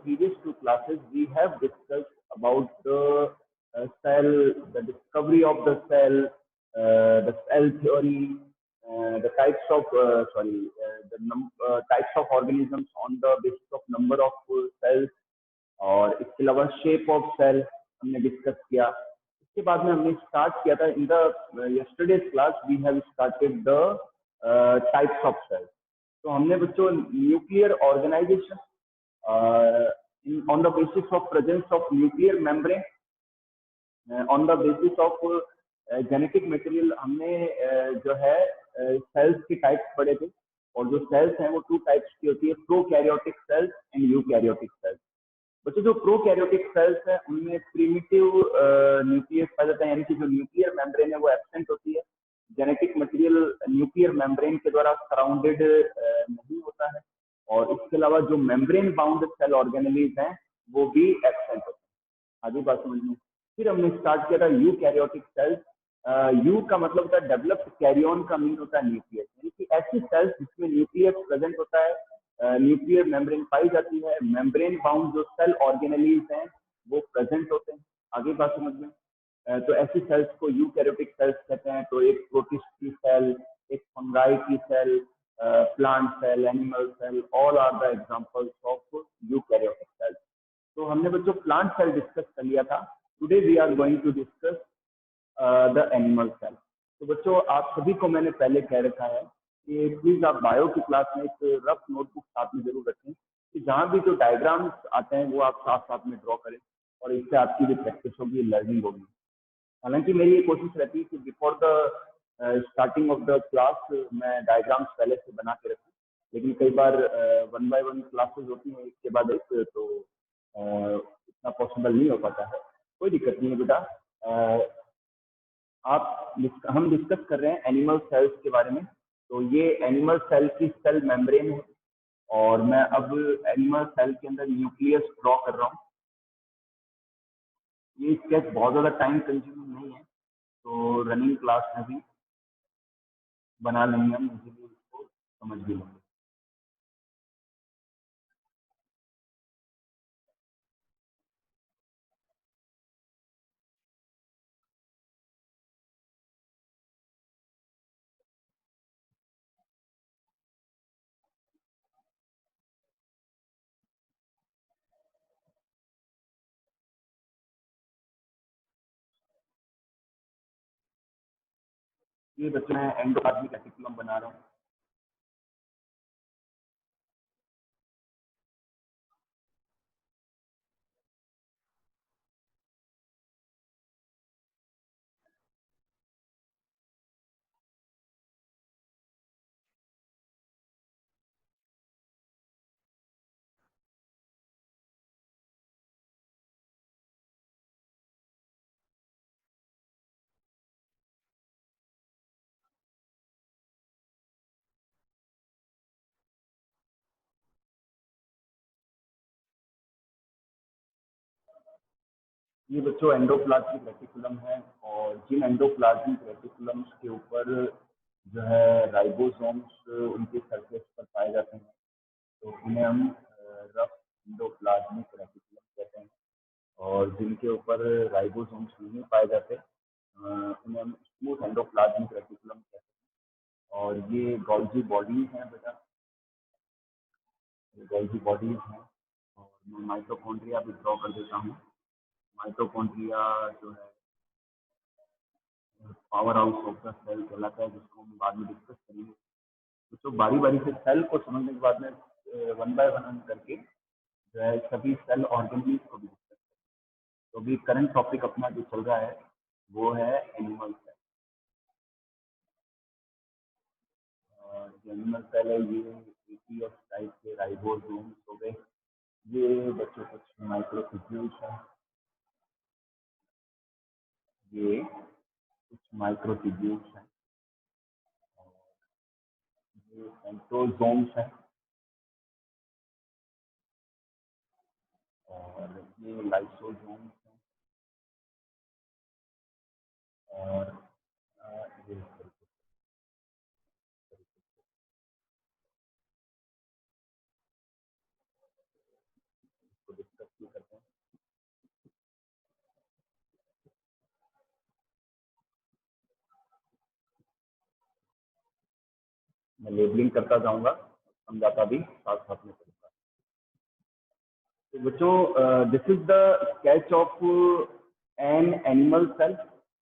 previous two classes, we have discussed about the cell, the discovery of the cell theory, the types of types of organisms on the basis of number of cells, और इसके अलावा shape of cell हमने discuss किया। इसके बाद में हमने start किया था in the yesterday's class we have started the types of cells. तो हमने बच्चों nuclear organisation on the basis of presence of nuclear membrane, on the basis of genetic material हमने जो है सेल्स के टाइप्स पढ़े थे। और जो सेल्स हैं वो टू टाइप्स की होती है, prokaryotic cells and eukaryotic cells. बच्चों जो प्रोकैरियोटिक सेल्स हैं उनमें प्रिमिटिव न्यूक्लियस पाया जाता है, यानी कि जो न्यूक्लियर मेम्ब्रेन है वो एब्सेंट होती है, जेनेटिक मटेरियल न्यूक्लियर मेम्ब्रेन के द्वारा सराउंडेड नहीं होता है, और इसके अलावा जो मेम्ब्रेन बाउंड सेल ऑर्गेनेलीज हैं वो भी एब्सेंट होते हैं। आगे बात समझ में। फिर हमने स्टार्ट किया था यूकैरियोटिक सेल्स। यू का मतलब होता है डेवलप्ड, कैरियन का मीन होता है न्यूक्लियस, यानी कि ऐसी सेल्स जिसमें न्यूक्लियस प्रेजेंट होता है, न्यूक्लियर मेम्ब्रेन पाई जाती है, मेम्ब्रेन बाउंड जो सेल ऑर्गेनेलीज हैं वो प्रेजेंट होते हैं। आगे बात समझ में। तो ऐसी सेल्स को यूकैरियोटिक सेल्स कहते हैं। तो एक प्रोटिस्ट की सेल, एक फंगाई की cell, plant cell, animal cell, all are the examples of eukaryotic cells. तो हमने बच्चों प्लांट सेल डिस्कस कर लिया था। Today we are going to discuss the animal cell. तो बच्चों आप सभी को मैंने पहले कह रखा है कि प्लीज आप बायो की क्लास में एक रफ नोटबुक साथ में जरूर रखें, कि जहाँ भी जो डायग्राम्स आते हैं वो आप साथ साथ में ड्रॉ करें, और इससे आपकी जो प्रैक्टिस होगी, लर्निंग होगी। हालांकि मेरी ये कोशिश रहती है कि before the starting of the class मैं डायग्राम्स पहले से बना के रखूँ, लेकिन कई बार 1 बाय 1 क्लासेस होती हैं एक के बाद एक, तो इतना पॉसिबल नहीं हो पाता है। कोई दिक्कत नहीं है बेटा। हम डिस्कस कर रहे हैं एनिमल सेल्स के बारे में। तो ये एनिमल सेल की सेल मेम्ब्रेन है, और मैं अब एनिमल सेल के अंदर न्यूक्लियस ड्रॉ कर रहा हूँ। ये स्केच बहुत ज़्यादा टाइम कंज्यूमिंग नहीं है, तो रनिंग क्लास में भी बना लेंगे हम, इजीली इसको समझ भी लेंगे। ये बच्चे मैं एंडोप्लाज्मिक रेटिकुलम बना रहा हूँ। ये बच्चों एंडोप्लाज्मिक रेटिकुलम है, और जिन एंडोप्लाज्मिक रेटिकुलम्स के ऊपर जो है राइबोसोम्स उनके सरफेस पर पाए जाते हैं, तो उन्हें हम रफ एंडोप्लाज्मिक रेटिकुलम कहते हैं। और जिनके ऊपर राइबोसोम्स नहीं पाए जाते उन्हें हम स्मूथ एंडोप्लाज्मिक रेटिकुलम कहते हैं। और ये गोल्जी बॉडीज हैं बेटा, गोल्जी बॉडीज हैं। और मैं माइटोकॉन्ड्रिया भी ड्रॉ कर देता हूँ। माइटोकॉन्ड्रिया जो है power house of the cell कहलाता है, जिसको हम बाद में डिस्कस करेंगे। तो बारी बारी से सेल को समझने के बाद में 1 बाय 1 करके जो है सभी सेल ऑर्गेनिज को भी डिस्कस करेंगे। तो अभी करंट टॉपिक अपना जो चल रहा है वो है एनिमल सेल। जो एनिमल सेल है ये न्यूक्लियस टाइप के राइबोसोम्स हो गए। ये बच्चों कुछ माइक्रोट्यूब्यूल्स हैं, ये कुछ माइक्रोट्यूब्यूल्स हैं, ये सेंट्रोसोम्स हैं, और ये लाइसोसोम्स हैं, और ये मैं लेबलिंग करता जाऊंगा, समझाता भी साथ साथ में करूंगा। तो बच्चों this is the sketch of an animal cell.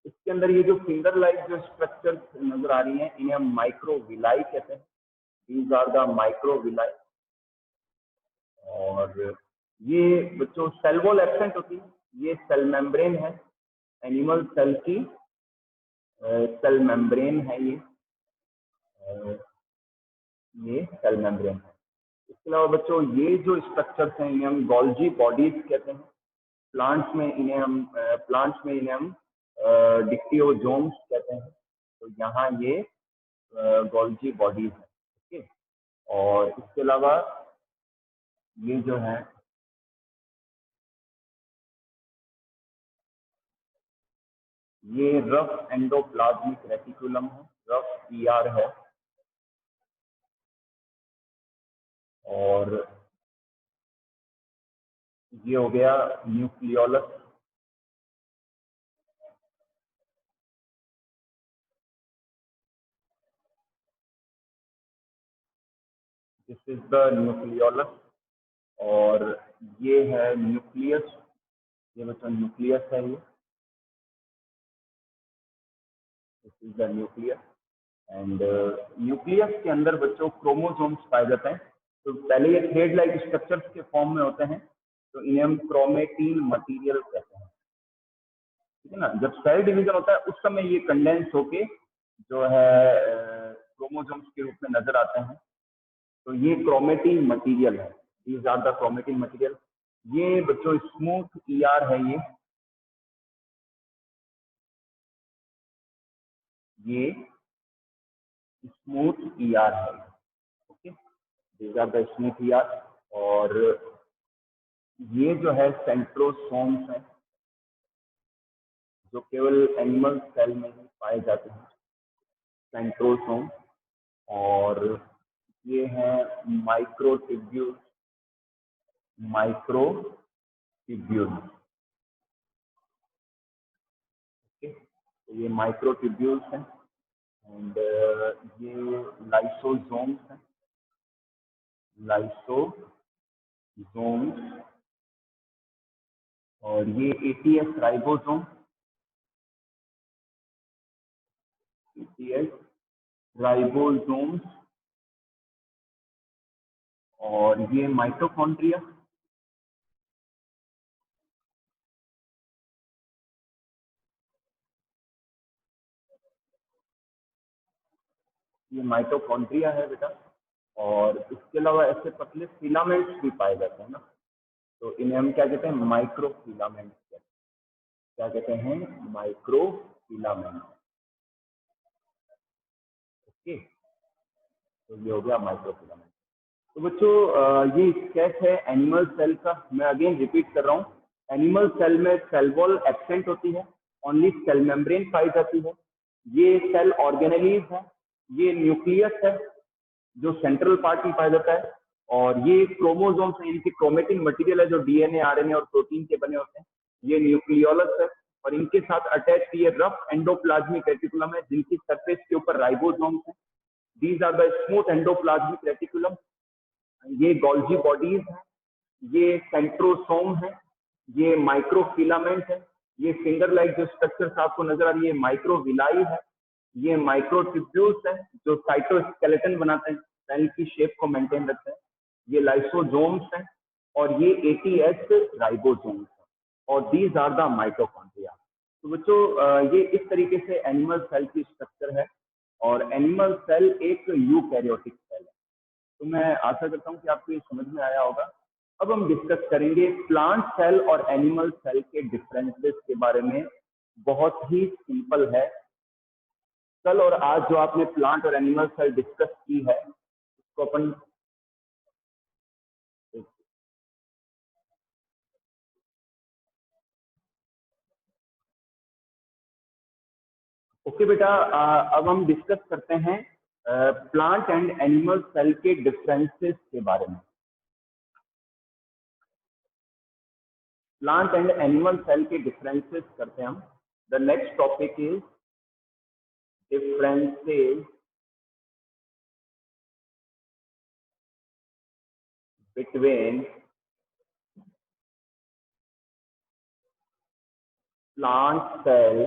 इसके अंदर ये जो फिंगर लाइक जो स्ट्रक्चर्स नजर आ रही हैं इन्हें हम माइक्रोविलाई कहते हैं। These are the microvilli. और ये बच्चों सेल वॉल एब्सेंट होती है, ये सेल मेम्ब्रेन है, एनिमल सेल की सेल मेम्ब्रेन है ये सेल मेम्ब्रेन है। इसके अलावा बच्चों ये जो स्ट्रक्चर्स हैं इन्हें हम गोल्जी बॉडीज कहते हैं। प्लांट्स में इन्हें हम डिक्टियोजोम्स कहते हैं। तो यहाँ ये गोल्जी बॉडीज है। ओके, और इसके अलावा ये जो है ये रफ एंडोप्लाज्मिक रेटिकुलम है, रफ ईआर है। और ये हो गया nucleolus. This is the nucleolus. और ये है न्यूक्लियस, ये बच्चों न्यूक्लियस है ये, this is the nucleus. And nucleus के अंदर बच्चों क्रोमोसोम्स पाए जाते हैं। तो पहले ये थ्रेड लाइक स्ट्रक्चर्स के फॉर्म में होते हैं, तो इन्हें हम क्रोमेटिन मटेरियल कहते हैं। ठीक है ना, जब सेल डिवीजन होता है उस समय ये कंडेंस होके जो है क्रोमोसोम्स के रूप में नजर आते हैं। तो ये क्रोमेटिन मटेरियल है, these are the chromatin material. ये बच्चों स्मूथ ईआर है ये स्मूथ ईआर है। Okay, these are the smooth ER. और ये जो है सेंट्रोसोम्स है जो केवल एनिमल सेल में ही पाए जाते हैं, सेंट्रोसोम। और ये है माइक्रोट्यूब्यूल, माइक्रोट्यूब्यूल। ओके, तो ये माइक्रोट्यूब्यूल्स हैं। एंड ये लाइसोसोम्स हैं, लाइसोसोम्स। और ये एटीएस राइबोसोम, एटीएस राइबोसोम्स। और ये माइटोकॉन्ड्रिया, ये माइटोकॉन्ड्रिया है बेटा। और इसके अलावा ऐसे पतले फिलामेंट्स भी पाए जाते हैं ना, तो इन्हें हम क्या कहते हैं, माइक्रोफिलामेंट्स कहते हैं। क्या कहते हैं, माइक्रोफिलामेंट। ओके, तो ये हो गया माइक्रोफिलामेंट। तो बच्चों ये स्केच है एनिमल सेल का। मैं अगेन रिपीट कर रहा हूँ, एनिमल सेल में सेल वॉल एब्सेंट होती है, ओनली सेल मेम्ब्रेन पाई जाती है। ये सेल ऑर्गेनेलीज है, ये न्यूक्लियस है जो सेंट्रल पार्ट में पाया जाता है। और ये क्रोमोसोम्स है, इनकी क्रोमेटिन मटेरियल है जो डीएनए, आरएनए और प्रोटीन के बने होते हैं। ये न्यूक्लियोलस है और इनके साथ अटैच ये रफ एंडोप्लाज्मिक रेटिकुलम है जिनकी सरफेस के ऊपर राइबोसोम्स है। These are the smooth endoplasmic reticulum. ये गोल्जी बॉडीज है, ये सेंट्रोसोम है, ये माइक्रोफिलामेंट है, ये फिंगर लाइक जो स्ट्रक्चर्स आपको नजर आ रही है माइक्रोविलाई है, ये माइक्रोट्यूब्यूल्स है जो साइटोस्केलेटन बनाते हैं, सेल की शेप को मेंटेन रखते हैं, ये लाइसोसोम्स हैं, और ये एटीएस राइबोसोम्स है। और दीज आर द माइटोकॉन्ड्रिया। तो बच्चों ये इस तरीके से एनिमल सेल की स्ट्रक्चर है। और एनिमल सेल एक यूकैरियोटिक सेल है। तो मैं आशा करता हूँ कि आपको ये समझ में आया होगा। अब हम डिस्कस करेंगे प्लांट सेल और एनिमल सेल के डिफरेंसेस के बारे में। बहुत ही सिंपल है, कल और आज जो आपने प्लांट और एनिमल सेल डिस्कस की है उसको अपन ओके बेटा, अब हम डिस्कस करते हैं प्लांट एंड एनिमल सेल के डिफरेंसेस के बारे में। प्लांट एंड एनिमल सेल के डिफरेंसेस करते हैं हम। The next topic is differences between plant cell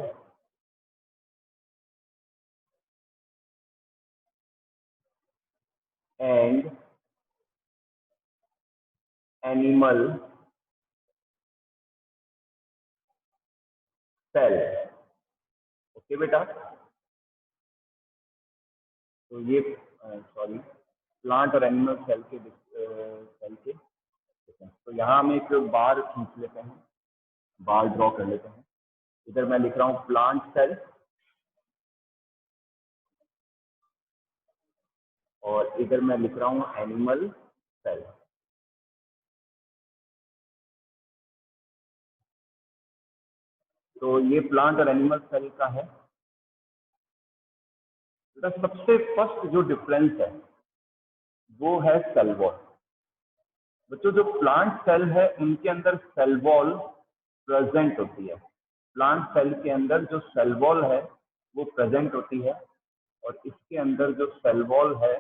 and animal cell। Okay बेटा, तो ये सॉरी प्लांट और एनिमल सेल के तो यहाँ हम एक बार खींच लेते हैं, बार ड्रॉ कर लेते हैं। इधर मैं लिख रहा हूँ प्लांट सेल और इधर मैं लिख रहा हूँ एनिमल सेल। तो ये प्लांट और एनिमल सेल का है। तो सबसे फर्स्ट जो डिफरेंस है वो है सेल वॉल। बच्चों जो प्लांट सेल है उनके अंदर सेल वॉल प्रेजेंट होती है। प्लांट सेल के अंदर जो सेल वॉल है वो प्रेजेंट होती है और इसके अंदर जो सेल वॉल है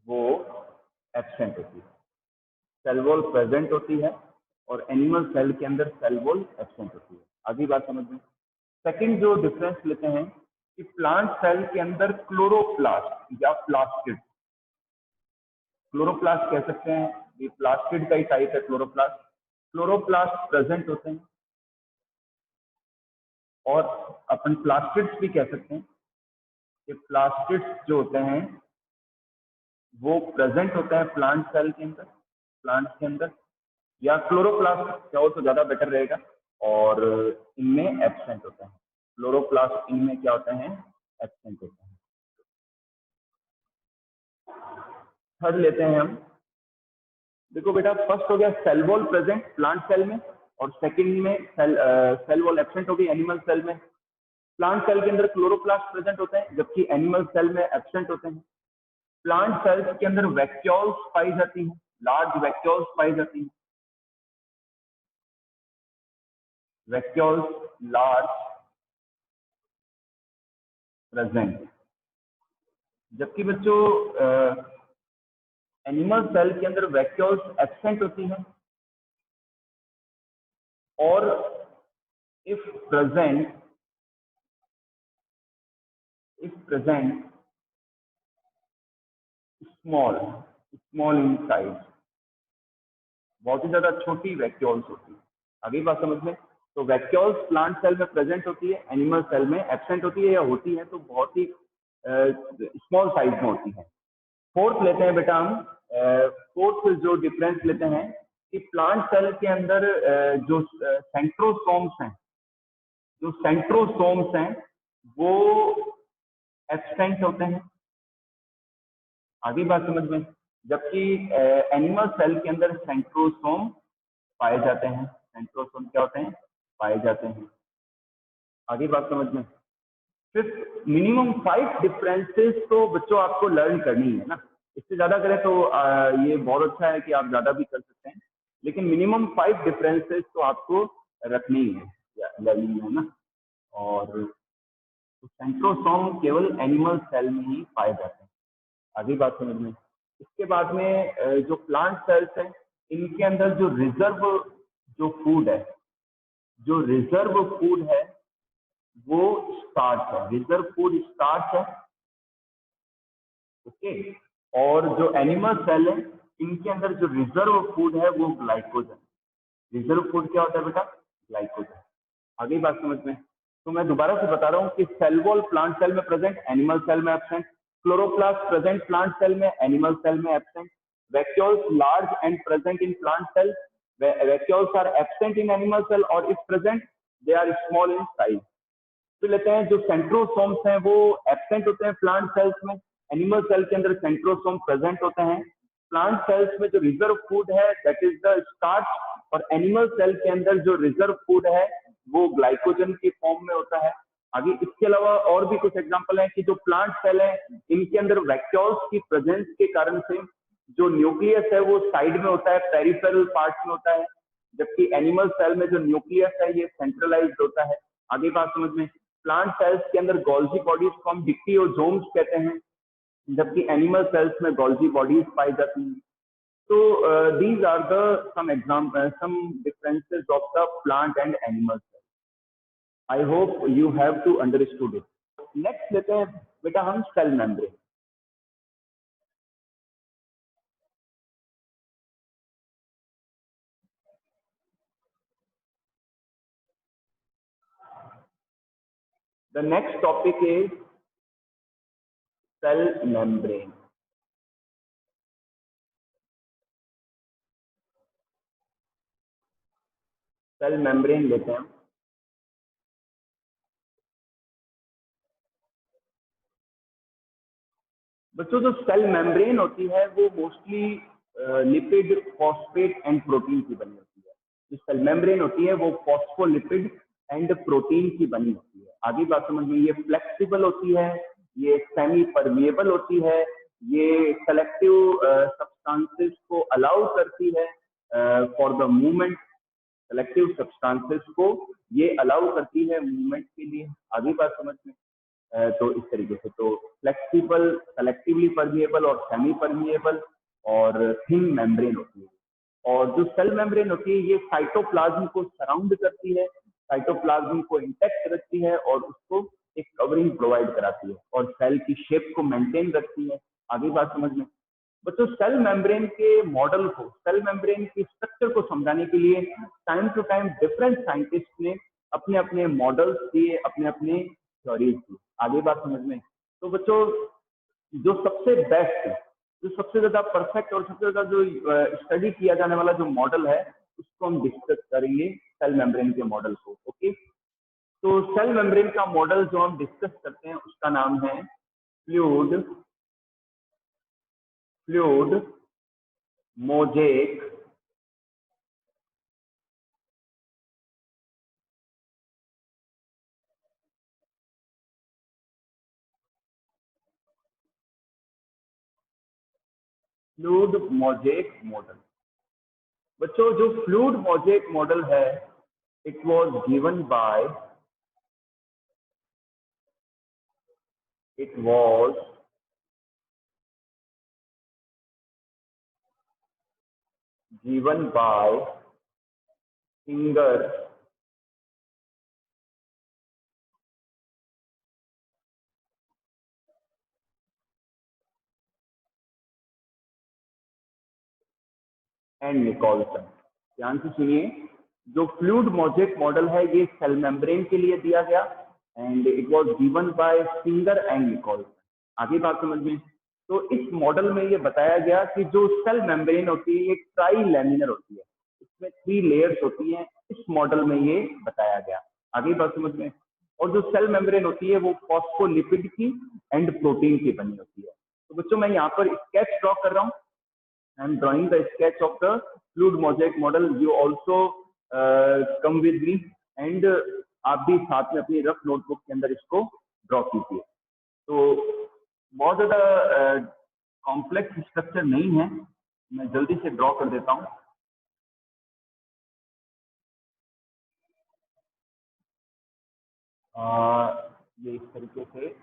वो एब्सेंट होती है। सेल वॉल प्रेजेंट होती है और एनिमल सेल के अंदर सेल वॉल एब्सेंट होती है। आधी बात समझ में। सेकंड जो डिफरेंस लेते हैं कि प्लांट सेल के अंदर क्लोरोप्लास्ट या प्लास्टिड, क्लोरोप्लास्ट कह सकते हैं, ये प्लास्टिड का ही टाइप है क्लोरोप्लास्ट। क्लोरोप्लास्ट प्रेजेंट होते हैं और अपन प्लास्टिड्स भी कह सकते हैं कि प्लास्टिड्स जो होते हैं वो प्रेजेंट होते हैं प्लांट सेल के अंदर, प्लांट के अंदर, या क्लोरोप्लास्ट क्या हो तो ज्यादा बेटर रहेगा, और इनमें एब्सेंट होते हैं। क्लोरोप्लास्ट इनमें क्या होते हैं, एब्सेंट होते हैं। थर्ड लेते हैं हम। देखो बेटा, फर्स्ट हो गया cell wall present plant cell में और सेकंड में सेल वॉल एब्सेंट हो गई एनिमल सेल में। प्लांट सेल के अंदर क्लोरोप्लास्ट प्रेजेंट होते हैं जबकि एनिमल सेल में एब्सेंट होते हैं। प्लांट सेल्स के अंदर वैक्यूल्स पाई जाती हैं, लार्ज वैक्यूल्स पाई जाती हैं, वैक्यूल्स लार्ज प्रेजेंट। जबकि बच्चों एनिमल सेल के अंदर वैक्यूल्स एब्सेंट होती हैं और if present small in size, बहुत ही ज्यादा छोटी वैक्यूल्स होती है। आगे बात समझ में। तो वैक्यूल्स प्लांट सेल में प्रेजेंट होती है, एनिमल सेल में एब्सेंट होती है, या होती है तो बहुत ही स्मॉल साइज में होती है। फोर्थ लेते हैं बेटा हम। फोर्थ जो डिफरेंस लेते हैं कि प्लांट सेल के अंदर जो सेंट्रोसोम्स हैं वो एब्सेंट होते हैं। आगे बात समझ में। जबकि एनिमल सेल के अंदर सेंट्रोसोम पाए जाते हैं। सेंट्रोसोम क्या होते हैं, पाए जाते हैं। आगे बात समझ में। सिर्फ मिनिमम 5 डिफरेंसेस तो बच्चों आपको लर्न करनी है ना। इससे ज्यादा करें तो ये बहुत अच्छा है कि आप ज्यादा भी कर सकते हैं, लेकिन मिनिमम 5 डिफरेंसेस तो आपको रखनी है लर्निंग में ना। और तो सेंट्रोसोम केवल एनिमल सेल में ही पाए जाते हैं। आगे बात समझ में। इसके बाद में जो प्लांट सेल्स हैं इनके अंदर जो रिजर्व जो फूड है, जो रिजर्व फूड है वो स्टार्च है, रिजर्व फूड स्टार्च है। ओके। और जो एनिमल सेल है इनके अंदर जो रिजर्व फूड है वो ग्लाइकोजन। रिजर्व फूड क्या होता है बेटा, ग्लाइकोजन। आगे बात समझ में। तो मैं दोबारा से बता रहा हूँ कि सेल वॉल प्लांट सेल में प्रेजेंट, एनिमल सेल में absent. Chloroplast present plant cell में, एनिमल सेल में absent. Vacuoles large and present in plant cell, vacuoles are absent in animal cell और if present they are small in size. तो लेते हैं जो centrosomes हैं वो एब्सेंट होते हैं प्लांट सेल्स में, एनिमल सेल के अंदर सेंट्रोसोम प्रेजेंट होते हैं। प्लांट सेल्स में जो रिजर्व फूड है दैट इज द स्टार्च, और एनिमल सेल के अंदर जो रिजर्व फूड है वो ग्लाइकोजन की फॉर्म में होता है। आगे इसके अलावा और भी कुछ एग्जांपल है कि जो प्लांट सेल है इनके अंदर वैक्यूल्स की प्रेजेंस के कारण से जो न्यूक्लियस है वो साइड में होता है, पेरिफेरल पार्ट में होता है, जबकि एनिमल सेल में जो न्यूक्लियस है ये सेंट्रलाइज्ड होता है। आगे बात समझ में। प्लांट सेल्स के अंदर गोल्जी बॉडीज को हम डिक्टियोजोम्स कहते हैं, जबकि एनिमल सेल्स में गोल्जी बॉडीज पाई जाती हैं। तो these are the some differences of the plant and animal cells. I hope you have to understood it. Next लेते हैं बेटा हम cell membrane. The next topic is cell membrane. Cell membrane लेते हैं। बच्चों जो सेल मेम्ब्रेन होती है वो mostly lipid, phosphate and protein की बनी होती है। जो सेल मेम्ब्रेन होती है वो फॉस्फोलिपिड एंड प्रोटीन की बनी होती है। आगे बात समझ में, ये फ्लेक्सिबल होती है, ये सेमी परमिएबल होती है, ये सेलेक्टिव सब्सटेंसेस को अलाउ करती है for the movement. Selective substances को ये अलाउ करती है मूवमेंट के लिए। आगे बात समझ में। तो इस तरीके से तो फ्लेक्सिबल, सेलेक्टिवली परमिएबल और सेमी परमिएबल और थिन मेम्ब्रेन होती है। और जो सेल मेम्ब्रेन होती है ये साइटोप्लाज्म को सराउंड करती है, साइटोप्लाज्म को इंटैक्ट रखती है और उसको एक कवरिंग प्रोवाइड कराती है और सेल की शेप को मेंटेन रखती है। आगे बात समझ में। बच्चों सेल मेम्ब्रेन के मॉडल को, सेल मेम्ब्रेन की स्ट्रक्चर को समझाने के लिए time to time different scientist ने अपने अपने मॉडल्स दिए, अपने अपने थ्योरीज दी। आगे बात समझ में। तो बच्चों जो सबसे बेस्ट, जो सबसे ज्यादा परफेक्ट और सबसे ज्यादा जो स्टडी किया जाने वाला जो मॉडल है उसको हम डिस्कस करेंगे, सेल मेम्ब्रेन के मॉडल को। ओके, तो सेल मेम्ब्रेन का मॉडल जो हम डिस्कस करते हैं उसका नाम है fluid fluid mosaic fluid mosaic model. बच्चों जो फ्लूइड मोजेक मॉडल है, it was given by it was given by Singer and Nicolson. ध्यान से सुनिए, जो फ्लूइड मोजेक मॉडल है ये सेल मेम्ब्रेन के लिए दिया गया and it was given by Singer and Nicolson. आगे बात समझ में। तो इस मॉडल में ये बताया गया कि जो सेल मेम्ब्रेन होती है ये ट्राई लैमिनर होती है, इसमें 3 लेयर्स होती हैं। इस मॉडल में ये बताया गया। आगे बात समझ में। और जो सेल मेम्ब्रेन होती है वो फॉस्फोलिपिड की एंड प्रोटीन की बनी होती है। तो बच्चों मैं यहाँ पर स्केच ड्रॉ कर रहा हूँ। I am drawing the sketch of the fluid mosaic model. You also come with me and आप भी साथ में अपनी रफ नोटबुक के अंदर इसको ड्रॉ कीजिए। तो बहुत ज्यादा कॉम्प्लेक्स स्ट्रक्चर नहीं है, मैं जल्दी से ड्रॉ कर देता हूँ। ये इस तरीके से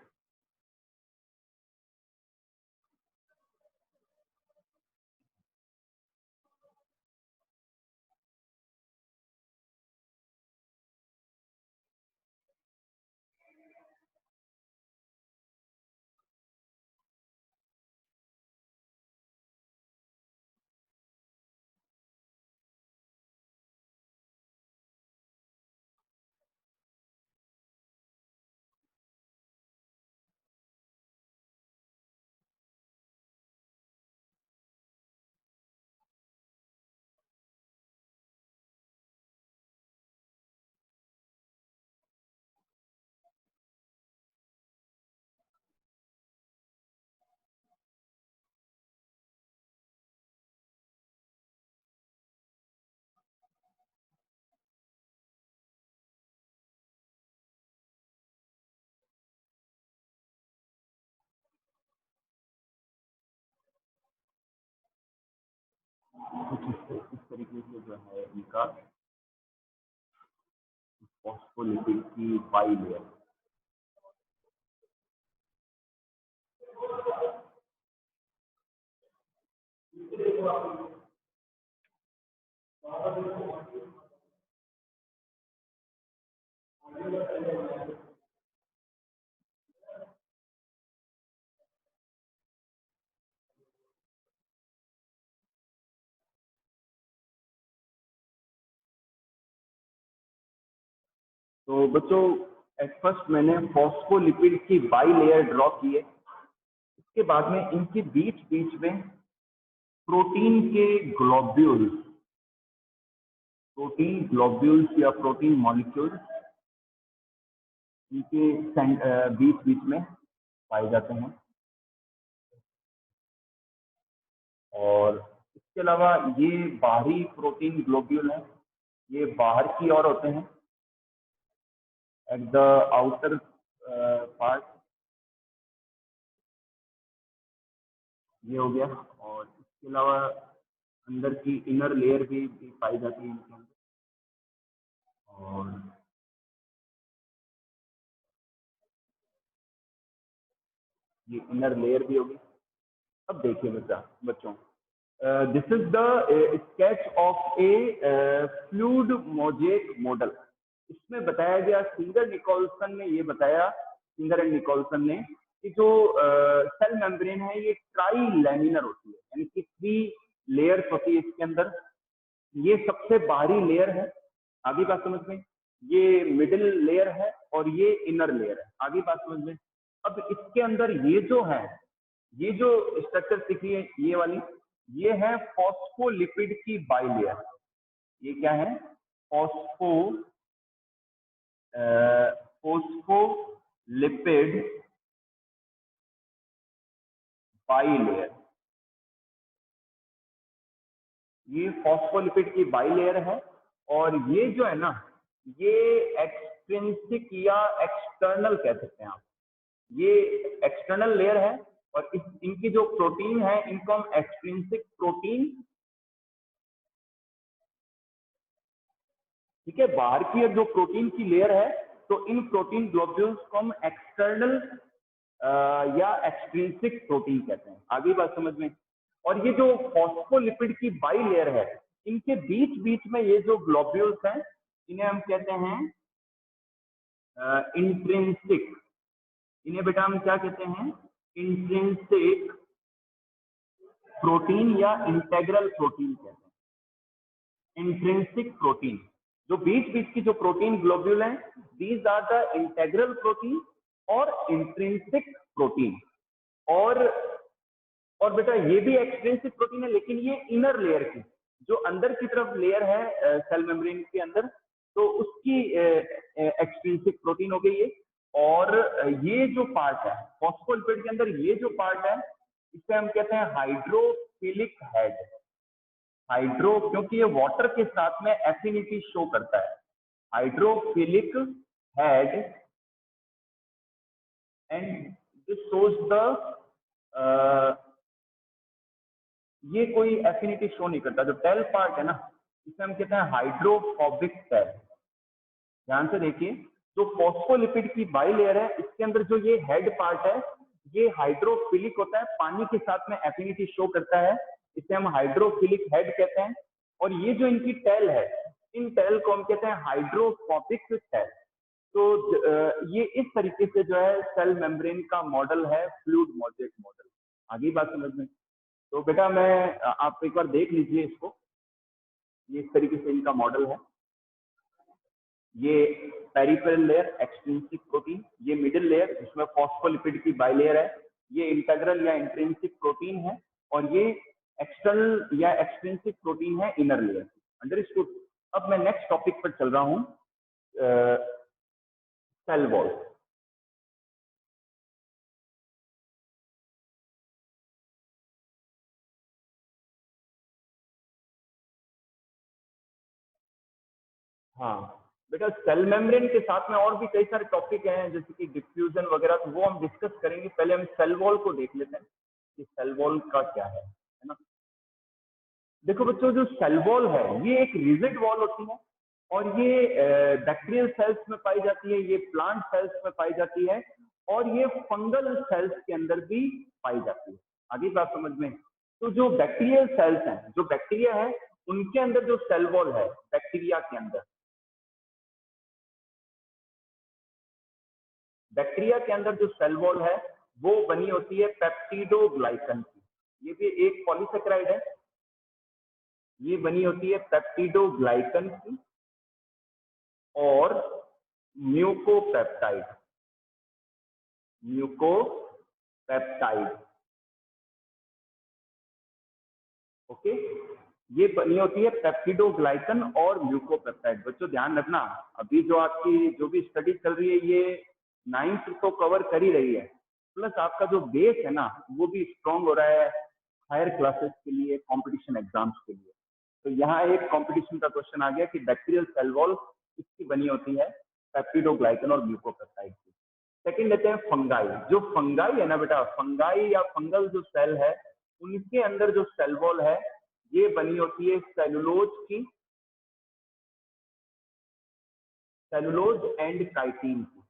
इस तरीके से जो है इनका फॉस्फोलिपिड की बाई लेयर। तो बच्चों एट फर्स्ट मैंने फॉस्फोलिपिड की बाई लेयर ड्रॉ की है। इसके बाद में इनके बीच बीच में प्रोटीन के ग्लोब्यूल्स या प्रोटीन मॉलिक्यूल्स इनके बीच बीच में पाए जाते हैं। और इसके अलावा ये बाहरी प्रोटीन ग्लोब्यूल है, ये बाहर की ओर होते हैं एट द आउटर पार्ट, ये हो गया। और इसके अलावा अंदर की इनर लेयर भी पाई जाती है इनके अंदर। और ये इनर लेयर भी होगी। अब देखिए बच्चों, this is the sketch of A fluid mosaic model. इसमें बताया गया, सिंगर एंड निकोलसन ने कि जो सेल मेम्ब्रेन है ये ट्राई लैमिनर होती है, यानी कि 3 लेयर्स होती है इसके अंदर। ये सबसे बाहरी लेयर है, आगे बात समझ में, ये मिडिल लेयर है और ये इनर लेयर है, आगे बात समझ में। अब इसके अंदर ये जो स्ट्रक्चर दिख रही है ये वाली, ये है फॉस्फोलिपिड की बाई लेयर। ये क्या है? Phospholipid by layer. ये फॉस्फोलिपिड की बाई लेयर है। और ये जो है ना, ये एक्सट्रिंसिक या एक्सटर्नल कह सकते हैं आप, ये एक्सटर्नल लेयर है। और इनकी जो प्रोटीन है इनको हम एक्सट्रिंसिक प्रोटीन, ठीक है, बाहर की जो प्रोटीन की लेयर है, तो इन प्रोटीन ग्लोब्यूल्स को हम एक्सटर्नल या एक्सट्रिंसिक प्रोटीन कहते हैं, आगे बात समझ में। और ये जो फॉस्फोलिपिड की बाई लेयर है, इनके बीच बीच में ये जो ग्लोब्यूल्स हैं इन्हें हम कहते हैं इंट्रिंसिक। इन्हें बेटा हम क्या कहते हैं? इंट्रिंसिक प्रोटीन या इंटेग्रल प्रोटीन कहते हैं। इंट्रिंसिक प्रोटीन, जो बीच बीच की जो प्रोटीन ग्लोब्यूल हैं, these are the integral protein और इंट्रिंसिक प्रोटीन। और बेटा ये भी एक्सट्रिंसिक प्रोटीन है, लेकिन ये इनर लेयर की, जो अंदर की तरफ लेयर है सेल मेम्ब्रेन के अंदर, तो उसकी एक्सट्रिंसिक प्रोटीन हो गई ये। और ये जो पार्ट है फॉस्फोलिपिड के अंदर, ये जो पार्ट है इसे हम कहते हैं हाइड्रोफिलिक हेड। हाइड्रो, क्योंकि ये वाटर के साथ में एफिनिटी शो करता है, hydrophilic head. And this shows the, ये कोई एफिनिटी शो नहीं करता। जो टेल पार्ट है ना, इसे हम कहते हैं हाइड्रोफोबिक टेल। ध्यान से देखिए, जो फॉस्फोलिपिड की बाई लेयर है, इसके अंदर जो ये हेड पार्ट है, ये हाइड्रोफिलिक होता है, पानी के साथ में एफिनिटी शो करता है, इसे हम हाइड्रोफिलिक हेड कहते हैं। और ये जो इनकी टेल है, इन टेल को हम कहते हैं हाइड्रोफोबिक टेल। तो ये इस तरीके से जो है सेल मेम्ब्रेन का मॉडल है फ्लूइड मोजेक मॉडल। आगे बात समझ में। तो बेटा आप एक बार देख लीजिए इसको, ये इस तरीके से इनका मॉडल है। ये पेरिफेरल लेयर एक्सट्रिंसिक प्रोटीन, ये मिडिल लेयर जिसमें फॉस्फोलिपिड की बाई लेयर है, ये इंटेग्रल या इंट्रिंसिक प्रोटीन है। और ये एक्सटर्नल या एक्सट्रिंसिक प्रोटीन है इनर लेयर। अंडरस्टूड। अब मैं नेक्स्ट टॉपिक पर चल रहा हूं, सेल वॉल। हाँ बेटा, सेल मेम्ब्रेन के साथ में और भी कई सारे टॉपिक हैं, जैसे कि डिफ्यूजन वगैरह, तो वो हम डिस्कस करेंगे। पहले हम सेल वॉल को देख लेते हैं कि सेल वॉल का क्या है ना। देखो बच्चों, जो सेल वॉल है ये एक रिजिड वॉल होती है, और ये बैक्टीरियल सेल्स में पाई जाती है, ये प्लांट सेल्स में पाई जाती है, और ये फंगल सेल्स के अंदर भी पाई जाती है। आगे बात समझ में। तो जो बैक्टीरियल सेल्स हैं, जो बैक्टीरिया है उनके अंदर जो सेल वॉल है बैक्टीरिया के अंदर, बैक्टीरिया के अंदर जो सेल वॉल है वो बनी होती है पेप्टिडोग्लाइकन की। ये भी एक पॉलीसेकेराइड है, ये बनी होती है पेप्टिडोग्लाइकन की और म्यूकोपेप्टाइड, म्यूकोपेप्टाइड। ओके, ये बनी होती है पेप्टिडोग्लाइकन और म्यूकोपेप्टाइड। बच्चों ध्यान रखना, अभी जो आपकी जो भी स्टडी चल रही है ये 9th तो कवर कर ही रही है, प्लस आपका जो बेस है ना वो भी स्ट्रांग हो रहा है हायर क्लासेस के लिए, कंपटीशन एग्जाम्स के लिए। तो यहाँ एक कंपटीशन का क्वेश्चन आ गया कि बैक्टीरियल सेल वॉल इसकी बनी होती है पेप्टिडोग्लाइकन और म्यूकोपेप्टाइड की। सेकंड लेते हैं फंगाई। जो फंगाई है ना बेटा, फंगाई या फंगल जो सेल है उनके अंदर जो सेल वॉल है ये बनी होती है सेलुलोज की, सेलुलोज एंड काइटिन की।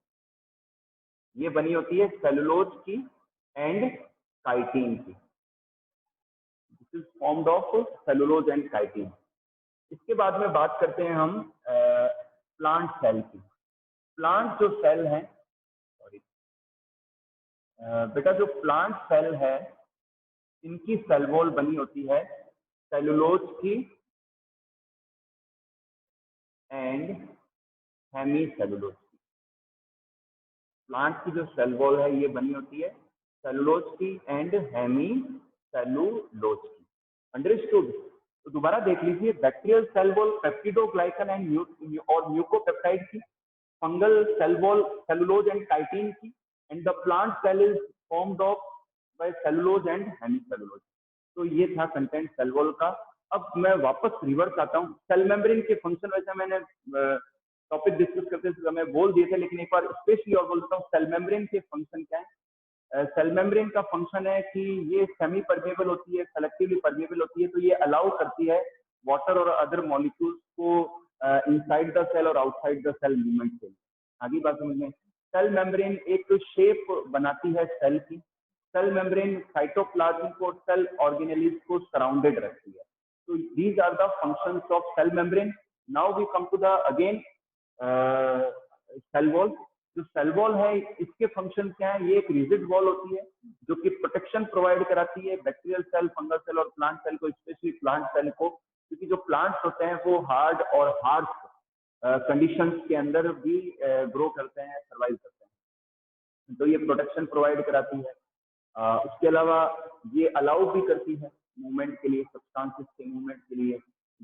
ये बनी होती है सेलुलोज की एंड काइटिन की। This is formed of cellulose and chitin. इसके बाद में बात करते हैं हम प्लांट सेल की। प्लांट जो सेल है, सॉरी बेटा, जो प्लांट सेल है इनकी सेल वॉल बनी होती है सेलुलोज की एंड हेमी सेलुलोज की। प्लांट की जो सेल वॉल है ये बनी होती है सेलुलोज की एंड हेमी सेलुलोज की। अंडरस्टूड? तो दोबारा देख लीजिए, bacterial cell wall peptidoglycan and और म्यूकोपेप्टाइड की, fungal cell wall cellulose and chitin की, and the plant cell is formed of by cellulose and hemicellulose. तो ये था कंटेंट सेल वॉल का। अब मैं वापस रिवर्स आता हूँ। सेल मेम्ब्रेन के फंक्शन वैसे मैंने टॉपिक डिस्कस करते समय बोल दिए थे, लेकिन एक बार स्पेशली और बोलता हूँ सेल मेम्ब्रेन के फंक्शन क्या है। सेल मेम्ब्रेन का फंक्शन है कि ये सेमी परमेबल होती है, सेलेक्टिवली परमेबल होती है, तो ये अलाउ करती है वाटर और अदर मॉलिक्यूल्स को इनसाइड द सेल और आउटसाइड द सेल मूवमेंट के लिए। आगे बात समझ में। सेल मेम्ब्रेन एक शेप बनाती है सेल की। सेल मेम्ब्रेन साइटोप्लाज्म को, सेल ऑर्गेनेलिज को सराउंडेड रखती है। तो these are the functions of cell membrane. Now we come to the again cell wall. जो सेल वॉल है इसके फंक्शन क्या है? ये एक रिजिड वॉल होती है जो कि प्रोटेक्शन प्रोवाइड कराती है बैक्टीरियल सेल, फंगल सेल और प्लांट सेल को, स्पेशली प्लांट सेल को, क्योंकि जो प्लांट्स होते हैं वो हार्ड और हार्श कंडीशंस के अंदर भी ग्रो करते हैं, सर्वाइव करते हैं, तो ये प्रोटेक्शन प्रोवाइड कराती है। उसके अलावा ये अलाउ भी करती है मूवमेंट के लिए, सब्सटेंसेस के मूवमेंट के लिए।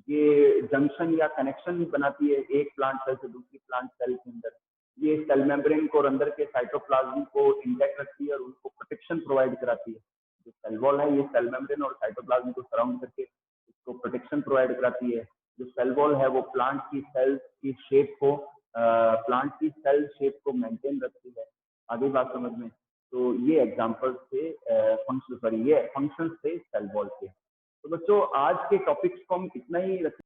ये जंक्शन या कनेक्शन बनाती है एक प्लांट सेल से दूसरी प्लांट सेल के अंदर। ये सेल मेम्ब्रेन को और अंदर के साइटोप्लाज्म को इंटैक्ट रखती है और उनको प्रोटेक्शन प्रोवाइड कराती है। जो सेल वॉल है ये सेल मेम्ब्रेन और साइटोप्लाज्म को सराउंड करके इसको प्रोटेक्शन प्रोवाइड कराती है। जो सेल वॉल है वो प्लांट की सेल्स की शेप को, प्लांट की सेल शेप को मेंटेन रखती है। आगे बात समझ में। तो ये एग्जांपल्स थे फंक्शन, सॉरी ये फंक्शंस थे सेल वॉल के। तो बच्चों आज के टॉपिक्स को हम इतना ही